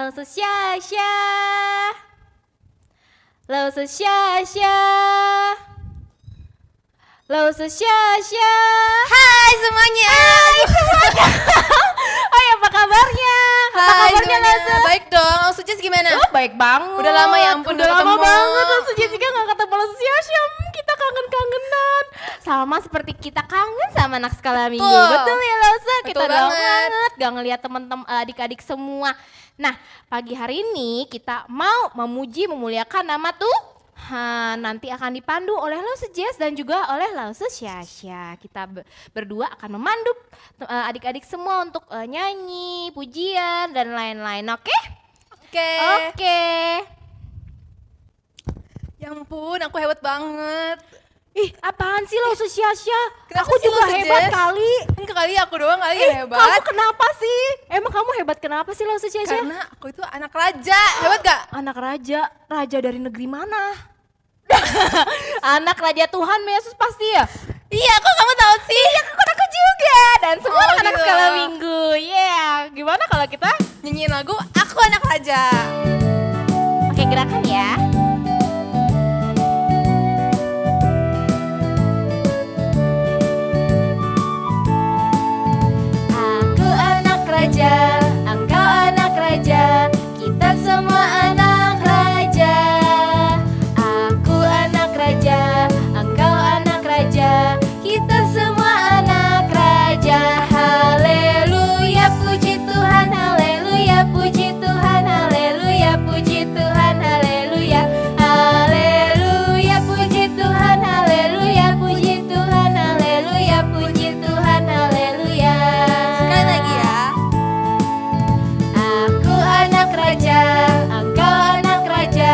老师夏夏，老师夏夏，老师夏夏。Hai semuanya. Hai, apa kabarnya? Apa Hai kabarnya semuanya. Lause? Baik dong. Langsung Jess gimana? Oh, baik banget. Udah lama ya ampun Udah gak lama ketemu. banget Lause Jessica gak ketemu Lause Syasya. Kita kangen-kangenan. Sama seperti kita kangen sama anak skala minggu. Betul ya Lause? Kita Betul udah lama banget. banget gak ngeliat teman-teman adik-adik semua. Nah, pagi hari ini kita mau memuji memuliakan nama nanti akan dipandu oleh Lause Jess dan juga oleh Lause Syasya. Kita berdua akan memandu adik-adik semua untuk nyanyi, pujian dan lain-lain. Oke? Oke. Oke. Ya ampun, aku hebat banget. Ih, apaan sih Lause Syasya? Kenapa Aku sih juga Lause hebat Jess? kali. Kan kali aku doang kali Ih, yang hebat. kamu kenapa sih? Emang kamu hebat kenapa sih Lause Syasya? Karena aku itu anak raja. Hebat gak? Anak raja, raja dari negeri mana? Anak raja Tuhan Yesus pasti ya? Iya, kok kamu tahu sih? Iya, aku juga. Dan semua Oh, anak gitu. skala minggu. Gimana kalau kita? Nyanyiin lagu Aku Anak Raja. Oke, gerakan ya. Aku anak raja, engkau anak raja, kita semua anak raja. Aku anak raja, engkau anak raja, kita semua anak raja. Haleluya, puji Tuhan, haleluya, puji Tuhan, haleluya, puji Tuhan, haleluya. Haleluya, puji Tuhan, haleluya, puji Tuhan, haleluya, puji Tuhan, haleluya. Sekali lagi ya. Aku anak raja, engkau anak raja,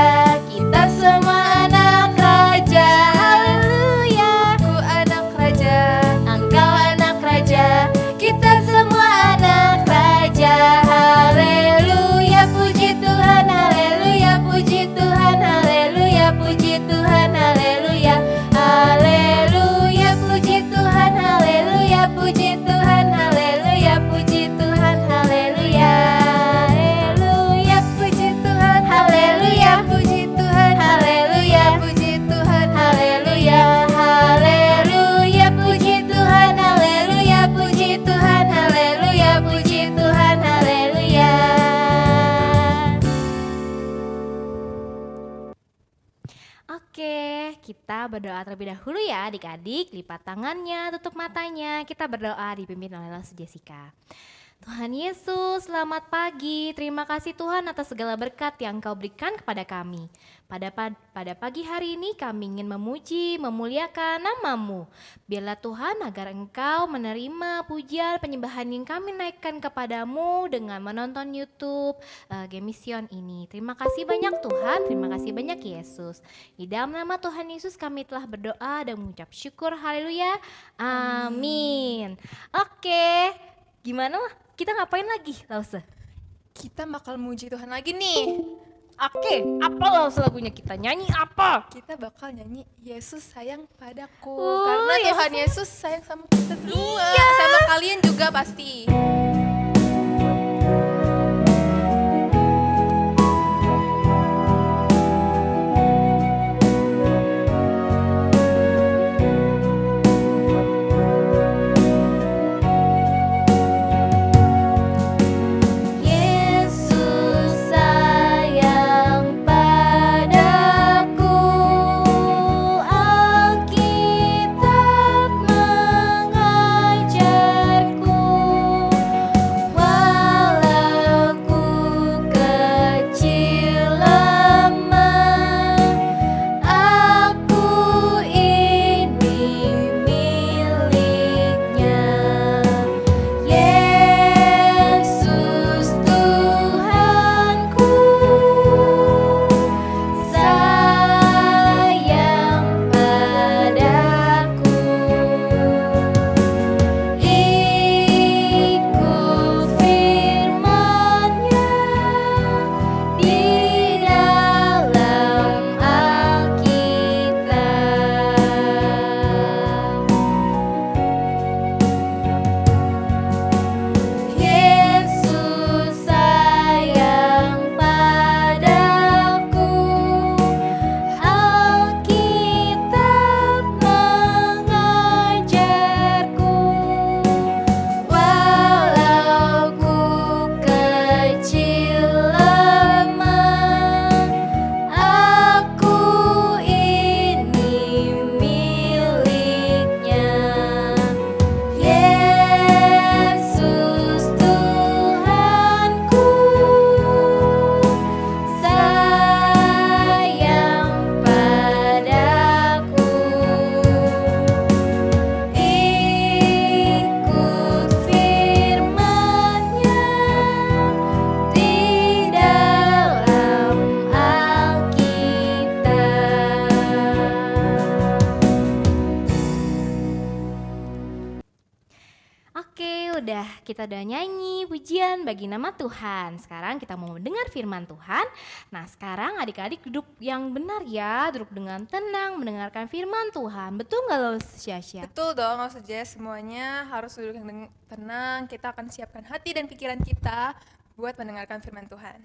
kita semua anak raja. Haleluya. Aku anak raja. Engkau anak raja, kita semua anak raja. Haleluya, puji Tuhan, haleluya, puji Tuhan, haleluya, puji Tuhan, haleluya. Haleluya, puji Tuhan, haleluya, puji Tuhan, haleluya, puji Tuhan, haleluya. Haleluya, puji Tuhan, haleluya, puji Tuhan, haleluya, puji Tuhan, haleluya. Haleluya, puji Tuhan, haleluya, puji Tuhan, haleluya, puji Tuhan, haleluya. Oke, kita berdoa terlebih dahulu ya adik-adik. Lipat tangannya, tutup matanya. Kita berdoa dipimpin oleh Lause Jessica. Tuhan Yesus, selamat pagi. Terima kasih Tuhan atas segala berkat yang Engkau berikan kepada kami. Pada pagi hari ini kami ingin memuji, memuliakan nama-Mu. Biarlah Tuhan agar Engkau menerima pujian penyembahan yang kami naikkan kepadamu dengan menonton YouTube Gemission ini. Terima kasih banyak Tuhan, terima kasih banyak Yesus. Di dalam nama Tuhan Yesus kami telah berdoa dan mengucap syukur, haleluya, amin. Oke, gimana lah? Kita ngapain lagi, Lause? Kita bakal muji Tuhan lagi nih. Oke, apa Lause lagunya kita? Nyanyi apa? Kita bakal nyanyi Yesus sayang padaku. Oh, Karena Yesus Tuhan Yesus sayang sama kita berdua. Iya. Sama kalian juga pasti. Yesus sayang padaku, Alkitab mengajarku kita udah nyanyi pujian bagi nama Tuhan. Sekarang kita mau mendengar firman Tuhan. Nah, sekarang adik-adik duduk yang benar ya, duduk dengan tenang mendengarkan firman Tuhan. Betul nggak lo, Syasya? Betul dong, Laus Jess. Semuanya harus duduk yang tenang. Kita akan siapkan hati dan pikiran kita buat mendengarkan firman Tuhan.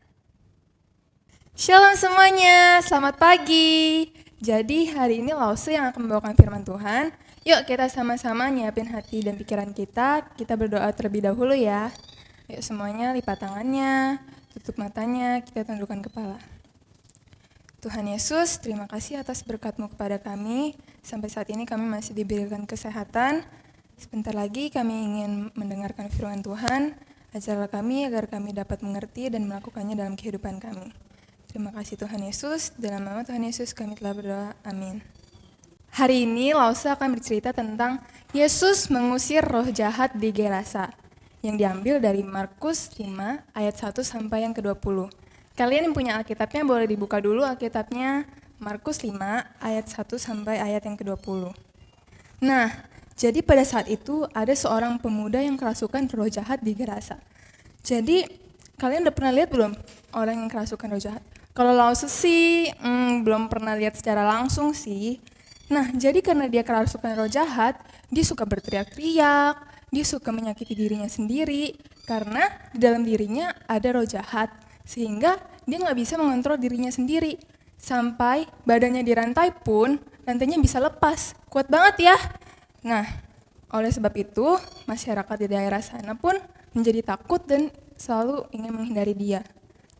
Shalom semuanya, selamat pagi. Jadi hari ini Lause yang akan membawakan firman Tuhan. Yuk kita sama-sama nyiapin hati dan pikiran kita. Kita berdoa terlebih dahulu ya. Yuk semuanya lipat tangannya, tutup matanya, kita tundukkan kepala. Tuhan Yesus, terima kasih atas berkat-Mu kepada kami. Sampai saat ini kami masih diberikan kesehatan. Sebentar lagi kami ingin mendengarkan firman Tuhan. Ajarlah kami agar kami dapat mengerti dan melakukannya dalam kehidupan kami. Terima kasih Tuhan Yesus. Dalam nama Tuhan Yesus kami telah berdoa. Amin. Hari ini Lause akan bercerita tentang Yesus mengusir roh jahat di Gerasa yang diambil dari Markus 5 ayat 1 sampai yang ke-20. Kalian yang punya Alkitabnya boleh dibuka dulu Alkitabnya Markus 5 ayat 1 sampai ayat yang ke-20. Nah, jadi pada saat itu ada seorang pemuda yang kerasukan roh jahat di Gerasa. Jadi kalian udah pernah lihat belum orang yang kerasukan roh jahat? Kalau Lause sih belum pernah lihat secara langsung sih. Nah, jadi karena dia kerasukan roh jahat, dia suka berteriak-teriak, dia suka menyakiti dirinya sendiri, karena di dalam dirinya ada roh jahat, sehingga dia nggak bisa mengontrol dirinya sendiri. Sampai badannya dirantai pun, rantainya bisa lepas. Kuat banget ya. Nah, oleh sebab itu, masyarakat di daerah sana pun menjadi takut dan selalu ingin menghindari dia.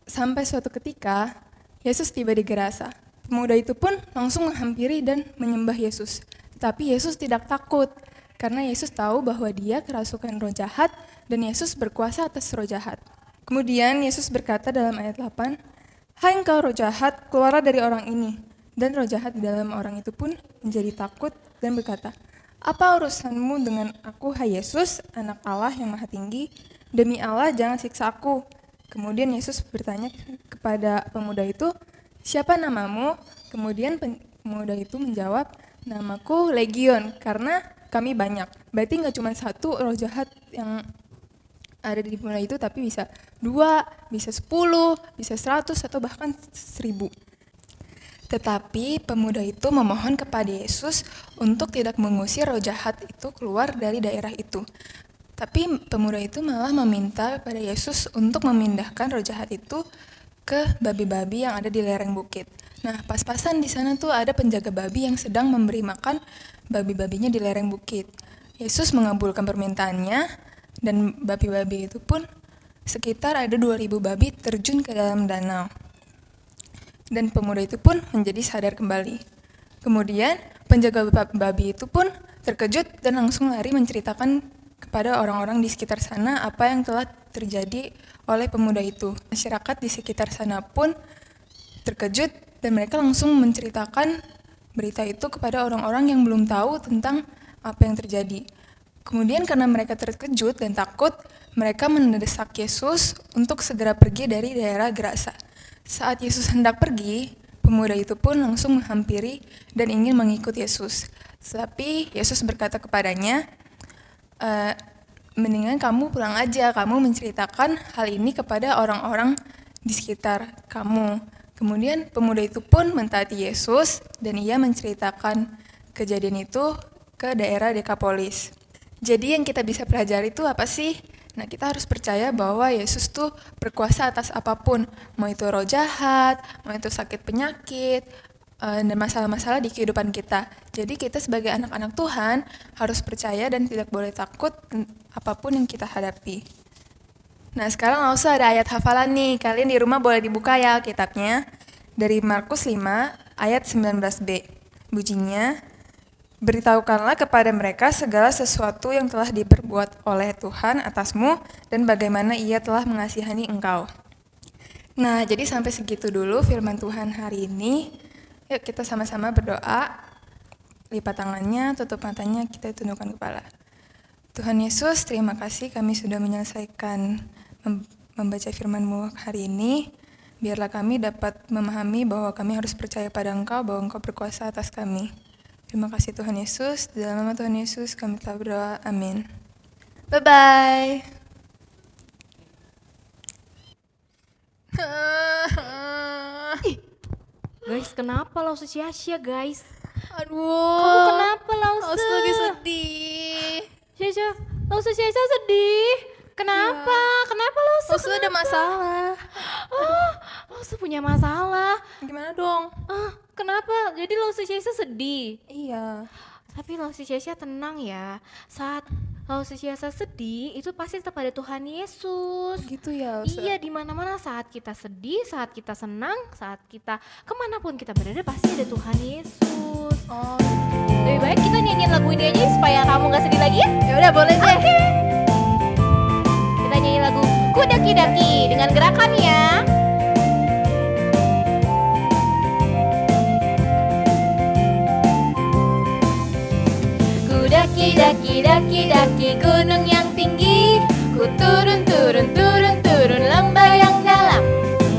Sampai suatu ketika, Yesus tiba di Gerasa. Pemuda itu pun langsung menghampiri dan menyembah Yesus. Tetapi Yesus tidak takut, karena Yesus tahu bahwa dia kerasukan roh jahat dan Yesus berkuasa atas roh jahat. Kemudian Yesus berkata dalam ayat 8, "Hai engkau roh jahat, keluarlah dari orang ini." Dan roh jahat di dalam orang itu pun menjadi takut dan berkata, "Apa urusanmu dengan aku, hai Yesus, anak Allah yang maha tinggi? Demi Allah jangan siksa aku." Kemudian Yesus bertanya kepada pemuda itu, "Siapa namamu?" Kemudian pemuda itu menjawab, "Namaku Legion, karena kami banyak." Berarti nggak cuma satu roh jahat yang ada di pemuda itu, tapi bisa 2, bisa 10, bisa 100, atau bahkan 1000. Tetapi pemuda itu memohon kepada Yesus untuk tidak mengusir roh jahat itu keluar dari daerah itu. Tapi pemuda itu malah meminta pada Yesus untuk memindahkan roh jahat itu ke babi-babi yang ada di lereng bukit. Nah, pas-pasan di sana tuh ada penjaga babi yang sedang memberi makan babi-babinya di lereng bukit. Yesus mengabulkan permintaannya dan babi-babi itu pun sekitar ada 2000 babi terjun ke dalam danau. Dan pemuda itu pun menjadi sadar kembali. Kemudian penjaga babi itu pun terkejut dan langsung lari menceritakan kepada orang-orang di sekitar sana apa yang telah terjadi oleh pemuda itu. Masyarakat di sekitar sana pun terkejut dan mereka langsung menceritakan berita itu kepada orang-orang yang belum tahu tentang apa yang terjadi. Kemudian karena mereka terkejut dan takut, mereka mendesak Yesus untuk segera pergi dari daerah Gerasa. Saat Yesus hendak pergi, pemuda itu pun langsung menghampiri dan ingin mengikut Yesus. Tetapi Yesus berkata kepadanya, "Mendingan kamu pulang aja, kamu menceritakan hal ini kepada orang-orang di sekitar kamu." Kemudian pemuda itu pun mentaati Yesus dan ia menceritakan kejadian itu ke daerah Dekapolis. Jadi yang kita bisa pelajari itu apa sih? Nah, kita harus percaya bahwa Yesus tuh berkuasa atas apapun, mau itu roh jahat, mau itu sakit penyakit, dan masalah-masalah di kehidupan kita. Jadi kita sebagai anak-anak Tuhan harus percaya dan tidak boleh takut apapun yang kita hadapi. Nah, sekarang langsung ada ayat hafalan nih. Kalian di rumah boleh dibuka ya Alkitabnya. Dari Markus 5 ayat 19b. Bunyinya, "Beritahukanlah kepada mereka segala sesuatu yang telah diperbuat oleh Tuhan atasmu dan bagaimana ia telah mengasihani engkau." Nah, jadi sampai segitu dulu firman Tuhan hari ini. Yuk kita sama-sama berdoa, lipat tangannya, tutup matanya, kita tundukkan kepala. Tuhan Yesus, terima kasih kami sudah menyelesaikan membaca firman-Mu hari ini. Biarlah kami dapat memahami bahwa kami harus percaya pada Engkau, bahwa Engkau berkuasa atas kami. Terima kasih Tuhan Yesus, dalam nama Tuhan Yesus kami telah berdoa, amin. Bye-bye. Guys, kenapa Lause sia-sia guys? Aduh. Kamu kenapa Lause? Lause lagi sedih. Sia-sia, Lause sia-sia sedih. Kenapa? Kenapa Lause? Lause ada masalah. Lause punya masalah. Gimana dong? Kenapa? Jadi Lause sia-sia sedih. Iya. Tapi Lause sia-sia tenang ya. Saat Lause sia-sia sedih, itu pasti tetap ada Tuhan Yesus. Gitu ya. Lause? Iya, di mana-mana saat kita sedih, saat kita senang, saat kita kemanapun kita berada pasti ada Tuhan Yesus. Oh. Lebih baik kita nyanyiin lagu ini aja supaya kamu gak sedih lagi ya. Ya udah boleh deh. Kita nyanyi lagu Ku Daki-Daki dengan gerakannya. Ku daki-daki gunung yang tinggi, ku turun lembah yang dalam,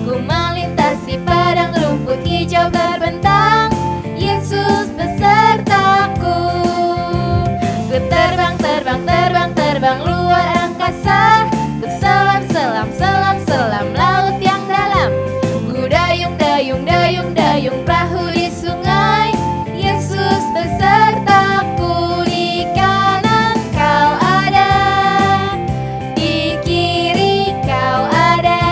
ku melintasi padang rumput hijau terbentang, Yesus besertaku. Ku terbang luar angkasa, ku selam laut yang dalam, ku dayung perahu di sungai, Yesus besertaku. Di kanan kau ada, di kiri kau ada,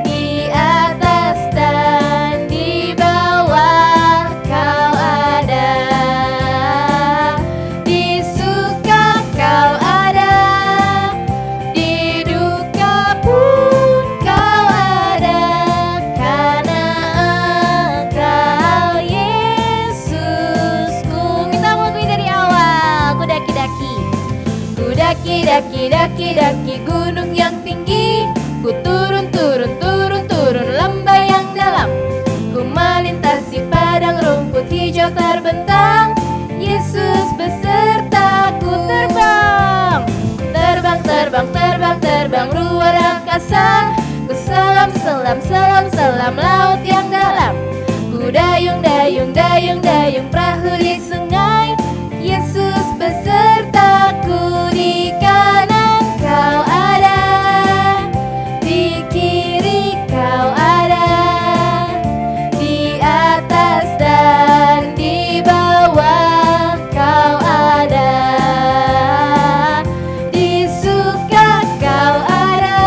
di atas dan di bawah kau ada, di suka kau ada, di duka pun kau ada, karena Engkau Yesusku. Kita mulai dari awal. Ku daki-daki gunung yang tinggi, ku turun lembah yang dalam, ku melintasi padang rumput hijau terbentang, Yesus besertaku. Terbang luar angkasa, ku selam laut yang dalam, ku dayung perahu di sungai, Yesus besertaku. Di kanan kau ada, di kiri kau ada, di atas dan di bawah kau ada, di suka kau ada,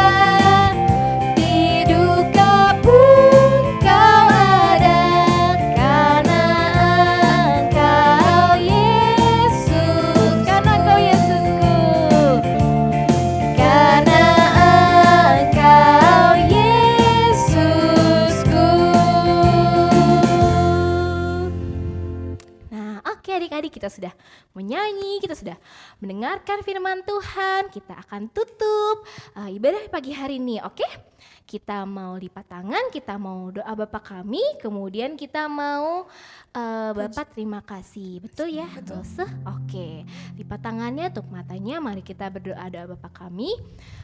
di duka pun kau ada, karena Engkau Yesus, karena Engkau Yesusku, karena Engkau Yesusku. Nah, oke adik-adik, kita sudah menyanyi, kita sudah mendengarkan firman Tuhan. Kita akan tutup ibadah pagi hari ini, oke? Kita mau lipat tangan, kita mau doa Bapa kami, kemudian kita mau Bapak terima kasih, betul ya? Lause? Oke, lipat tangannya, tutup matanya, mari kita berdoa doa Bapa kami.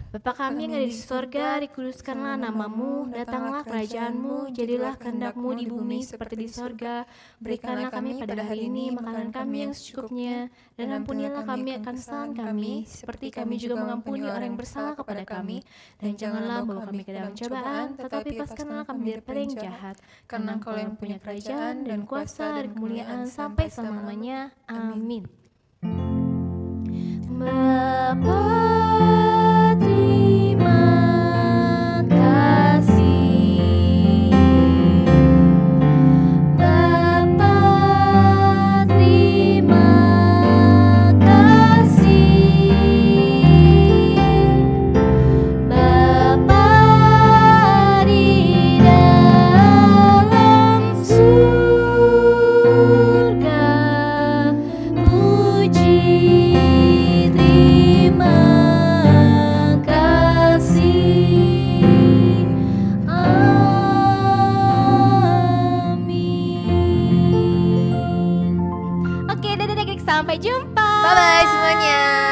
Bapa kami yang ada di surga, dikuduskanlah namamu, datanglah kerajaanmu, jadilah kehendakmu di bumi seperti di surga. Berikanlah kami pada hari ini makanan kami yang secukupnya, dan ampunilah kami akan kesalahan kami, seperti kami juga mengampuni orang yang bersalah kepada kami. Dan janganlah bawa kami ke dalam cobaan, tetapi lepaskanlah kami dari yang jahat. Karena Engkau yang punya kerajaan dan kuasa dan kemuliaan sampai selama-lamanya. Amin. Bapa, terima kasih. Bapa, terima kasih. Bapa di dalam surga, puji terima kasih. Amin. Oke, dadah adik-adik, sampai jumpa. Bye-bye semuanya.